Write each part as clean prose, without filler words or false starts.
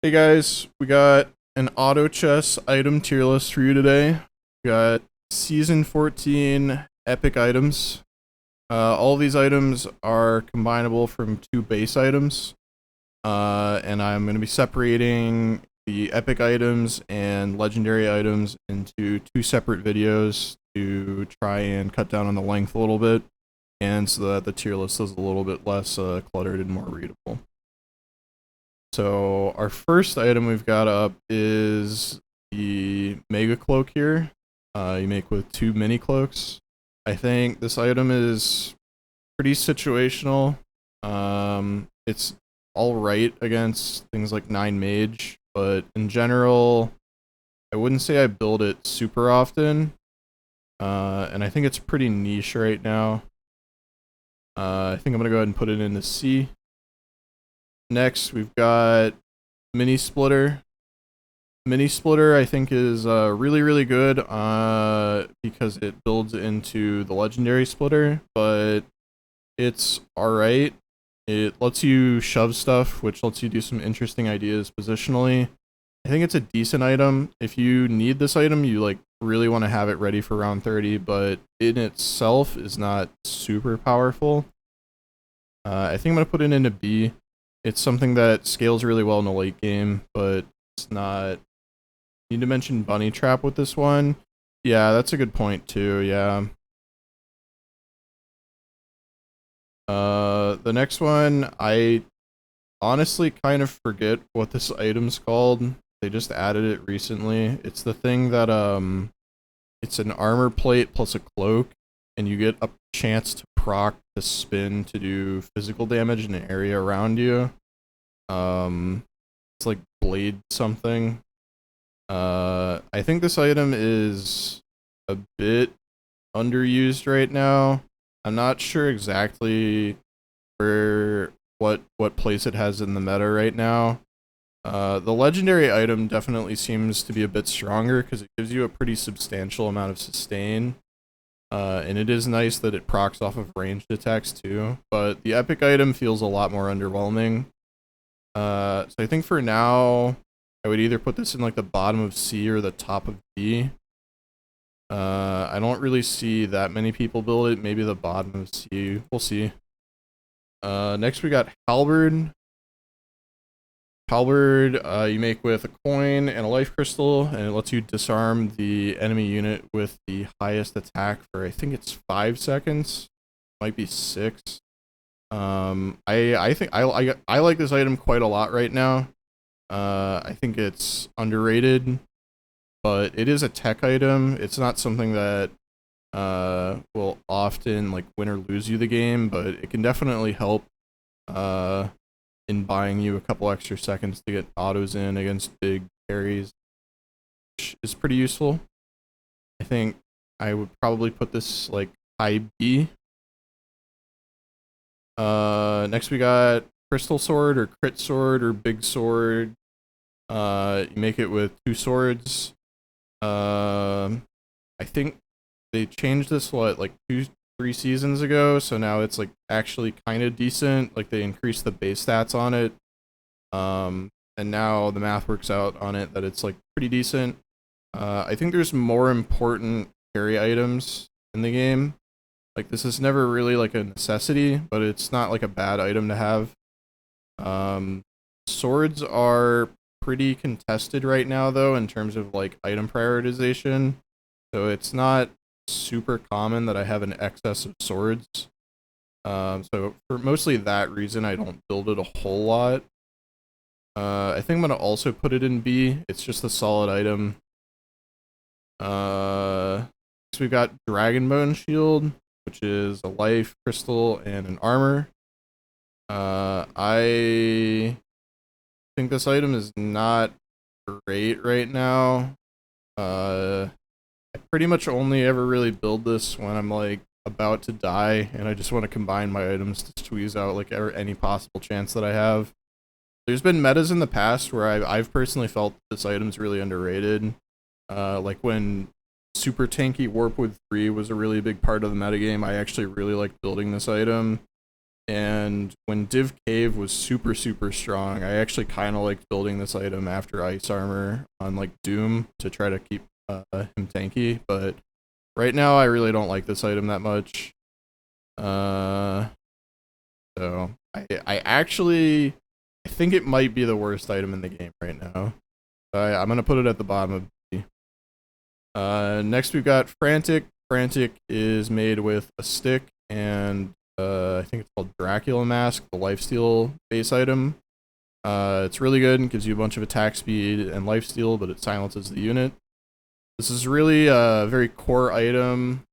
Hey guys, we got an auto chess item tier list for you today. We got season 14 epic items. All of these items are combinable from two base items. And I'm going to be separating the epic items and legendary items into two separate videos to try and cut down on the length a little bit, and so that the tier list is a little bit less cluttered and more readable. So our first item we've got up is the Mega Cloak here. You make with two mini cloaks. I think this item is pretty situational. It's alright against things like 9 Mage, but in general, I wouldn't say I build it super often. And I think it's pretty niche right now. I think I'm going to go ahead and put it into C. Next, we've got Mini Splitter. Mini Splitter, I think, is really, really good because it builds into the Legendary Splitter, but it's alright. It lets you shove stuff, which lets you do some interesting ideas positionally. I think it's a decent item. If you need this item, you really want to have it ready for round 30, but in itself is not super powerful. I think I'm going to put it into B. It's something that scales really well in the late game, but it's not... Need to mention Bunny Trap with this one. Yeah, that's a good point too, yeah. The next one, I honestly kind of forget what this item's called. They just added it recently. It's the thing that, it's an armor plate plus a cloak, and you get a chance to proc to spin to do physical damage in an area around you. It's like blade something. I think this item is a bit underused right now. I'm not sure exactly where what place it has in the meta right now. The legendary item definitely seems to be a bit stronger because it gives you a pretty substantial amount of sustain. And it is nice that it procs off of ranged attacks too, but the epic item feels a lot more underwhelming. So I think for now, I would either put this in the bottom of C or the top of D. I don't really see that many people build it. Maybe the bottom of C. We'll see. Next we got Halberd. Halberd, you make with a coin and a life crystal, and it lets you disarm the enemy unit with the highest attack for, I think it's 5 seconds. Might be 6. I think I like this item quite a lot right now. I think it's underrated, but it is a tech item. It's not something that will often win or lose you the game, but it can definitely help in buying you a couple extra seconds to get autos in against big carries, which is pretty useful. I think I would probably put this high B. Next we got Crystal Sword or Crit Sword or Big Sword. You make it with 2 swords. I think they changed this 2-3 seasons ago, so now it's actually kind of decent. They increased the base stats on it. And now the math works out on it that it's pretty decent. I think there's more important carry items in the game. This is never really a necessity, but it's not a bad item to have. Swords are pretty contested right now though in terms of item prioritization. So it's not super common that I have an excess of swords. So for mostly that reason, I don't build it a whole lot. I think I'm gonna also put it in B. It's just a solid item. So we've got Dragonbone Shield, which is a life, crystal, and an armor. I think this item is not great right now. I pretty much only ever really build this when I'm about to die and I just want to combine my items to squeeze out any possible chance that I have. There's been metas in the past where I've personally felt this item's really underrated. When super tanky Warp with 3 was a really big part of the metagame, I actually really liked building this item. and when Div Cave was super strong, I actually kind of liked building this item after Ice Armor on like Doom to try to keep him tanky, but right now I really don't like this item that much. So I think it might be the worst item in the game right now. I'm gonna put it at the bottom of B. Next we've got Frantic. Frantic is made with a stick and I think it's called Dracula Mask, the lifesteal base item. It's really good and gives you a bunch of attack speed and lifesteal, but it silences the unit. This is really a very core item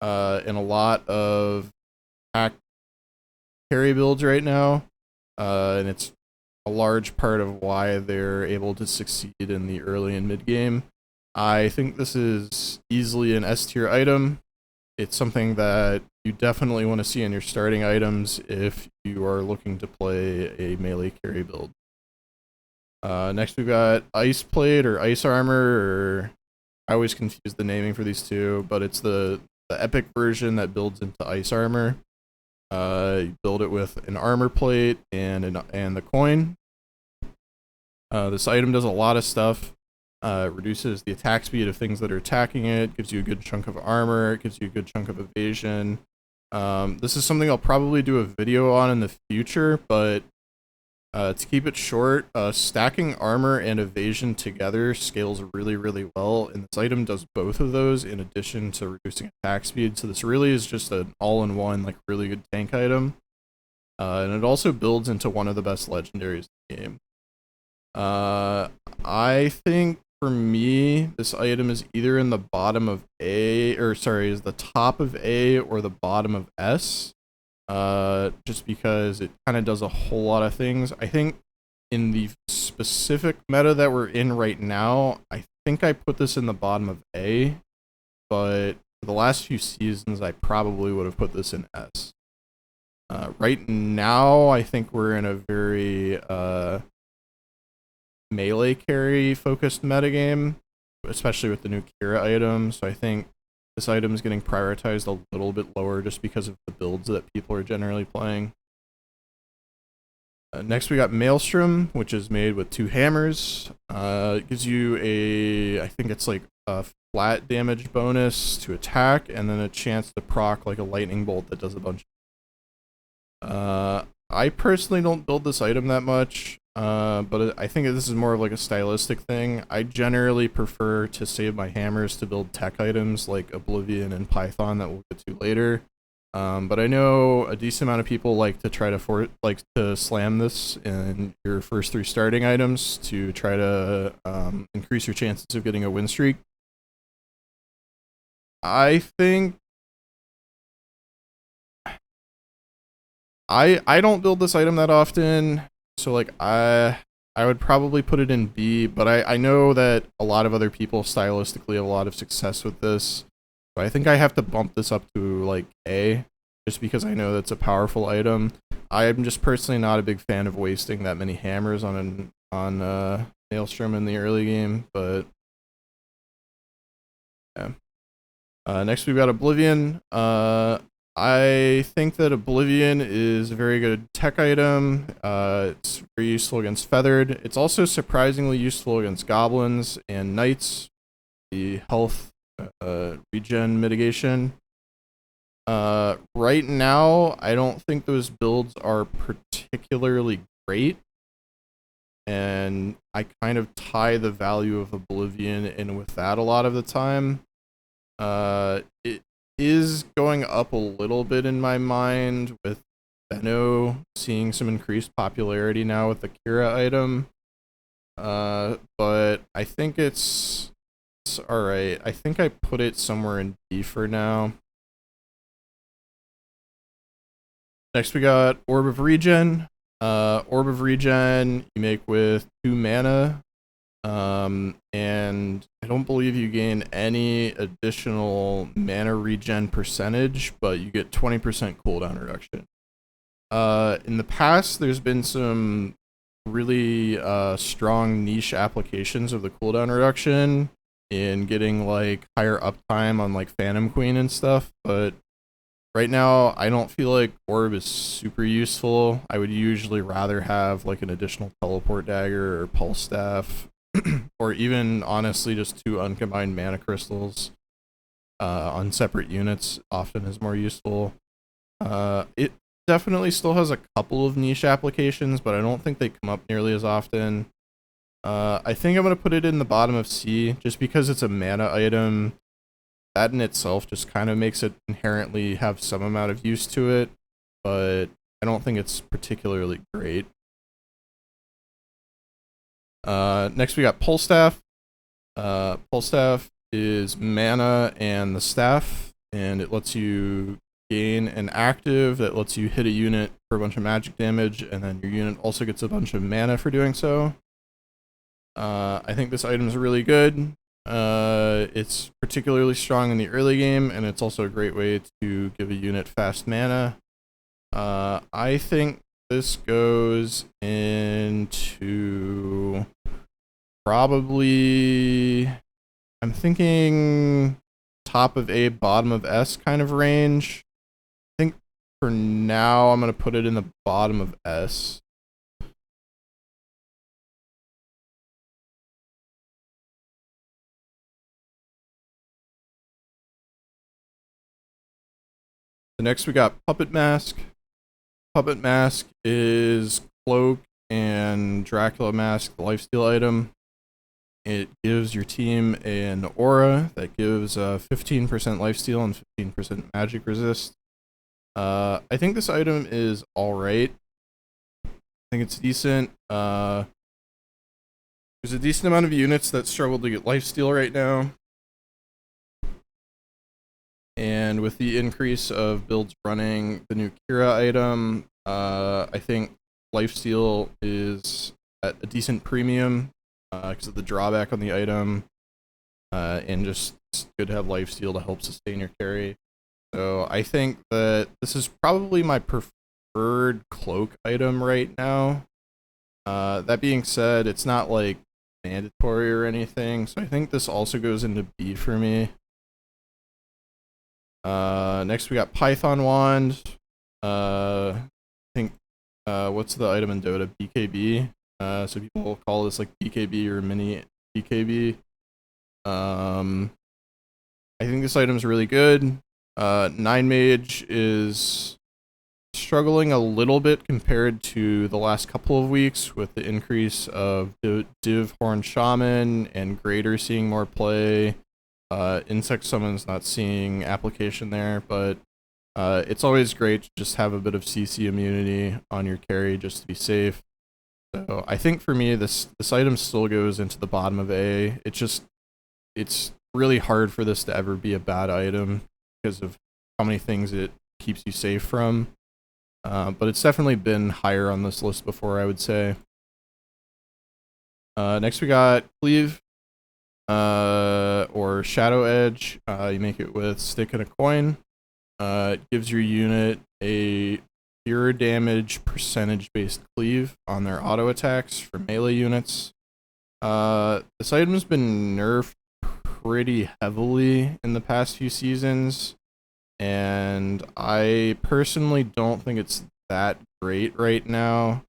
in a lot of attack carry builds right now, and it's a large part of why they're able to succeed in the early and mid game. I think this is easily an S tier item. It's something that you definitely want to see in your starting items if you are looking to play a melee carry build. Next we've got Ice Plate or Ice Armor, or I always confuse the naming for these two, but it's the epic version that builds into Ice Armor. You build it with an armor plate and the coin. This item does a lot of stuff. It reduces the attack speed of things that are attacking it, gives you a good chunk of armor, it gives you a good chunk of evasion. This is something I'll probably do a video on in the future, but to keep it short, stacking armor and evasion together scales really well, and this item does both of those in addition to reducing attack speed, so this really is just an all-in-one, like, really good tank item. And it also builds into one of the best legendaries in the game. I think for me, this item is either in the bottom of A, or sorry, is the top of A or the bottom of S. Just because it kind of does a whole lot of things. I think in the specific meta that we're in right now, I think I put this in the bottom of A, but for the last few seasons, I probably would have put this in S. Right now, I think we're in a very melee carry focused metagame, especially with the new Kira item, so I think this item is getting prioritized a little bit lower just because of the builds that people are generally playing. Next we got Maelstrom, which is made with 2 hammers. It gives you I think it's like a flat damage bonus to attack, and then a chance to proc like a lightning bolt that does a bunch. I personally don't build this item that much, but I think this is more of like a stylistic thing. I generally prefer to save my hammers to build tech items like Oblivion and Python that we'll get to later. But I know a decent amount of people like to try to slam this in your first 3 starting items to try to increase your chances of getting a win streak. I think I don't build this item that often, so like I would probably put it in B, but I know that a lot of other people stylistically have a lot of success with this. So I think I have to bump this up to like A, just because I know that's a powerful item. I'm just personally not a big fan of wasting that many hammers on Maelstrom in the early game, but yeah. Next we've got Oblivion. I think that Oblivion is a very good tech item. It's very useful against Feathered. It's also surprisingly useful against Goblins and Knights, the health regen mitigation. Right now, I don't think those builds are particularly great, and I kind of tie the value of Oblivion in with that a lot of the time. It is going up a little bit in my mind with Benno seeing some increased popularity now with the Kira item. But I think it's alright. I think I put it somewhere in B for now. Next we got Orb of Regen. Orb of Regen you make with 2 mana. And I don't believe you gain any additional mana regen percentage, but you get 20% cooldown reduction. In the past, there's been some really strong niche applications of the cooldown reduction in getting like higher uptime on like Phantom Queen and stuff, but right now, I don't feel like Orb is super useful. I would usually rather have like an additional teleport dagger or pulse staff, or even honestly just 2 uncombined mana crystals on separate units often is more useful. It definitely still has a couple of niche applications, but I don't think they come up nearly as often. I think I'm going to put it in the bottom of C, just because it's a mana item. That in itself just kind of makes it inherently have some amount of use to it, but I don't think it's particularly great. Next we got Pulse Staff. Pulse Staff is mana and the staff, and it lets you gain an active that lets you hit a unit for a bunch of magic damage, and then your unit also gets a bunch of mana for doing so. I think this item is really good. It's particularly strong in the early game, and it's also a great way to give a unit fast mana. I think this goes into probably, I'm thinking top of A, bottom of S kind of range. I think for now I'm going to put it in the bottom of S. The next we got Puppet Mask. Puppet Mask is Cloak and Dracula Mask, the lifesteal item. It gives your team an aura that gives 15% lifesteal and 15% magic resist. I think this item is alright. I think it's decent. There's a decent amount of units that struggle to get lifesteal right now. And with the increase of builds running the new Kira item, I think lifesteal is at a decent premium because of the drawback on the item, and just it's good to have lifesteal to help sustain your carry. So I think that this is probably my preferred cloak item right now. That being said, it's not like mandatory or anything, so I think this also goes into B for me. Next we got Python Wand. I think what's the item in Dota? BKB. So people call this like BKB or mini BKB. I think this item is really good. 9 Mage is struggling a little bit compared to the last couple of weeks with the increase of Div Horn Shaman and Greater seeing more play. Insect Summon's not seeing application there, but it's always great to just have a bit of CC immunity on your carry just to be safe. So I think for me, this item still goes into the bottom of A. It's really hard for this to ever be a bad item because of how many things it keeps you safe from. But it's definitely been higher on this list before, I would say. Next we got Cleave. Or Shadow Edge. You make it with stick and a coin. It gives your unit a pure damage percentage based cleave on their auto attacks for melee units. This item's been nerfed pretty heavily in the past few seasons, and I personally don't think it's that great right now.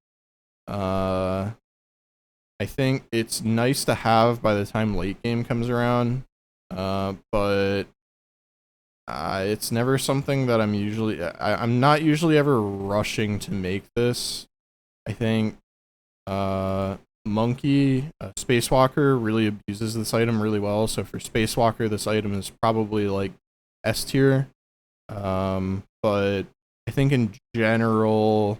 I think it's nice to have by the time late game comes around, but it's never something that I'm not usually ever rushing to make this. I think Monkey, Spacewalker, really abuses this item really well, so for Spacewalker this item is probably like S tier, but I think in general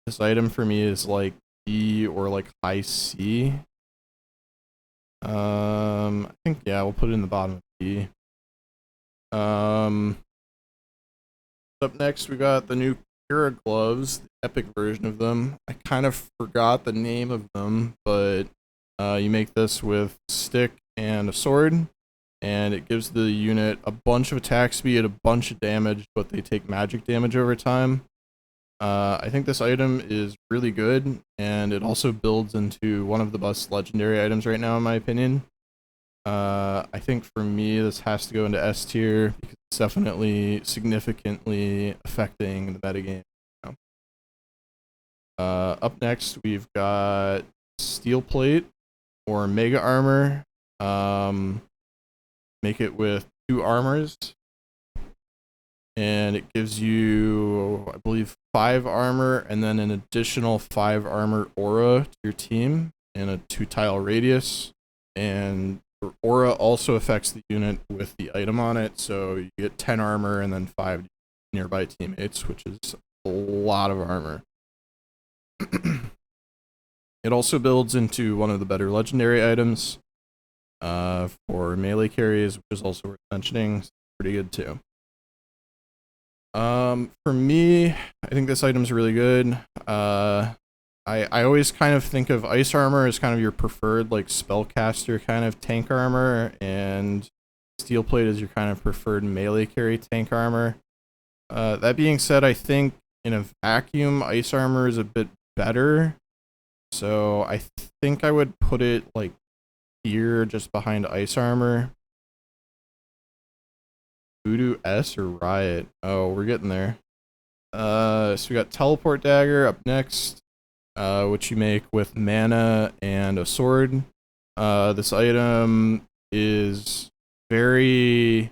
this item for me is like B or like high C. I think yeah, we'll put it in the bottom of B. Up next we got the new Kira gloves, the epic version of them. I kind of forgot the name of them, but you make this with stick and a sword, and it gives the unit a bunch of attack speed, a bunch of damage, but they take magic damage over time. I think this item is really good, and it also builds into one of the best legendary items right now, in my opinion. I think for me, this has to go into S tier because it's definitely significantly affecting the metagame. Up next, we've got Steel Plate or Mega Armor. Make it with 2 armors. And it gives you, I believe, 5 armor and then an additional 5 armor aura to your team and a 2-tile radius. And the aura also affects the unit with the item on it, so you get 10 armor and then 5 nearby teammates, which is a lot of armor. It also builds into one of the better legendary items for melee carries, which is also worth mentioning. It's pretty good too. For me, I think this item's really good. I always kind of think of ice armor as kind of your preferred like spellcaster kind of tank armor, and steel plate is your kind of preferred melee carry tank armor. That being said, I think in a vacuum, ice armor is a bit better. So I think I would put it like here, just behind ice armor. Voodoo S or Riot? Oh, we're getting there. So we got Teleport Dagger up next, which you make with mana and a sword. This item is very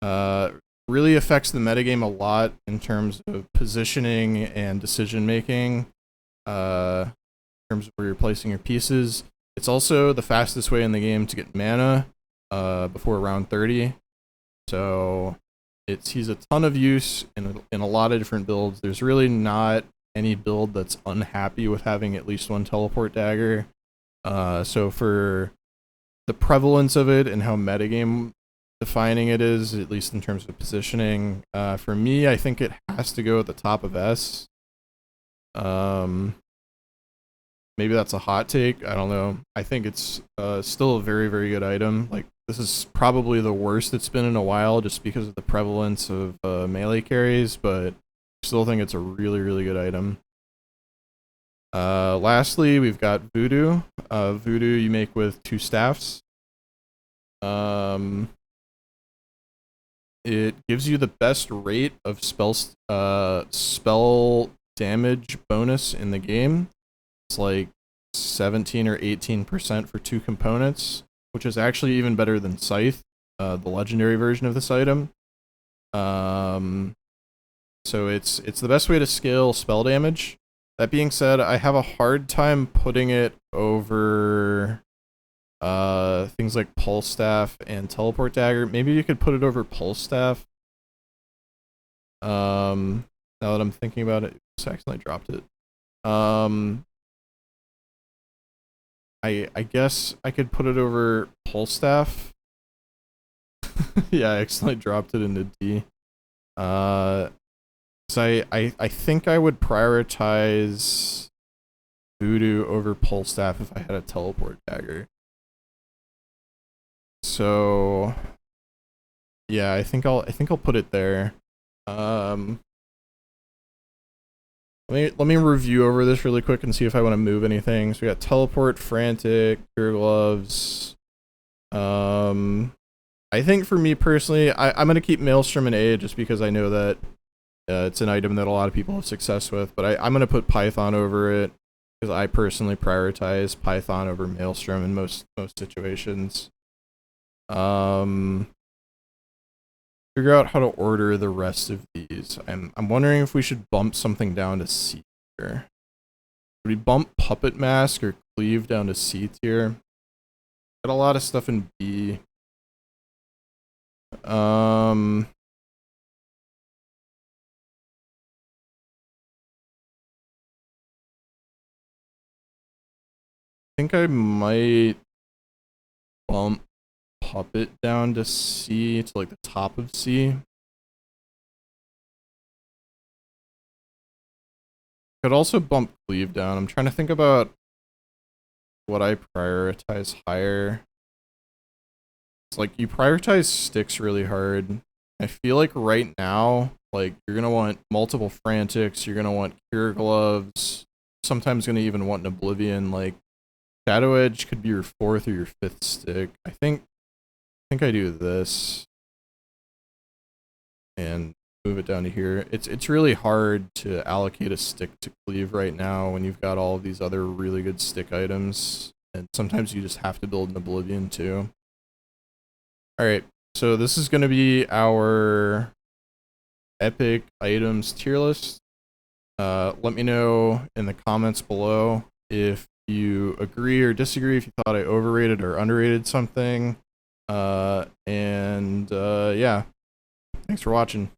really affects the metagame a lot in terms of positioning and decision making. In terms of where you're placing your pieces. It's also the fastest way in the game to get mana before round 30. So it sees a ton of use in a lot of different builds. There's really not any build that's unhappy with having at least 1 teleport dagger. So for the prevalence of it and how metagame defining it is, at least in terms of positioning, for me, I think it has to go at the top of S. Maybe that's a hot take. I don't know. I think it's still a very, very good item. Like, this is probably the worst it's been in a while just because of the prevalence of melee carries, but I still think it's a really, really good item. Lastly, we've got Voodoo. Voodoo you make with 2 staffs. It gives you the best rate of spell damage bonus in the game. It's like 17 or 18% for 2 components, which is actually even better than Scythe, the legendary version of this item. So it's the best way to scale spell damage. That being said, I have a hard time putting it over things like Pulse Staff and Teleport Dagger. Maybe you could put it over Pulse Staff. Now that I'm thinking about it, oops, I accidentally dropped it. I guess I could put it over Pulse Staff. Yeah, I accidentally dropped it into D. So I think I would prioritize Voodoo over Pulse Staff if I had a Teleport Dagger. So yeah, I think I'll put it there. Let me review over this really quick and see if I want to move anything. So we got Teleport, Frantic, Pure Gloves. I think for me personally, I'm going to keep Maelstrom in A just because I know that it's an item that a lot of people have success with. But I'm going to put Python over it because I personally prioritize Python over Maelstrom in most situations. Figure out how to order the rest of these. I'm wondering if we should bump something down to C tier. Should we bump Puppet Mask or Cleave down to C tier? Got a lot of stuff in B. I think I might bump Puppet down to C, to like the top of C. Could also bump Cleave down. I'm trying to think about what I prioritize higher. It's like you prioritize sticks really hard. I feel like right now, like you're gonna want multiple Frantics, you're gonna want Cure Gloves, sometimes gonna even want an Oblivion. Like Shadow Edge could be your 4th or your 5th stick. I think I do this. and move it down to here. It's really hard to allocate a stick to cleave right now when you've got all of these other really good stick items, and sometimes you just have to build an Oblivion too. Alright, so this is going to be our epic items tier list. Let me know in the comments below if you agree or disagree, if you thought I overrated or underrated something. Yeah, thanks for watching.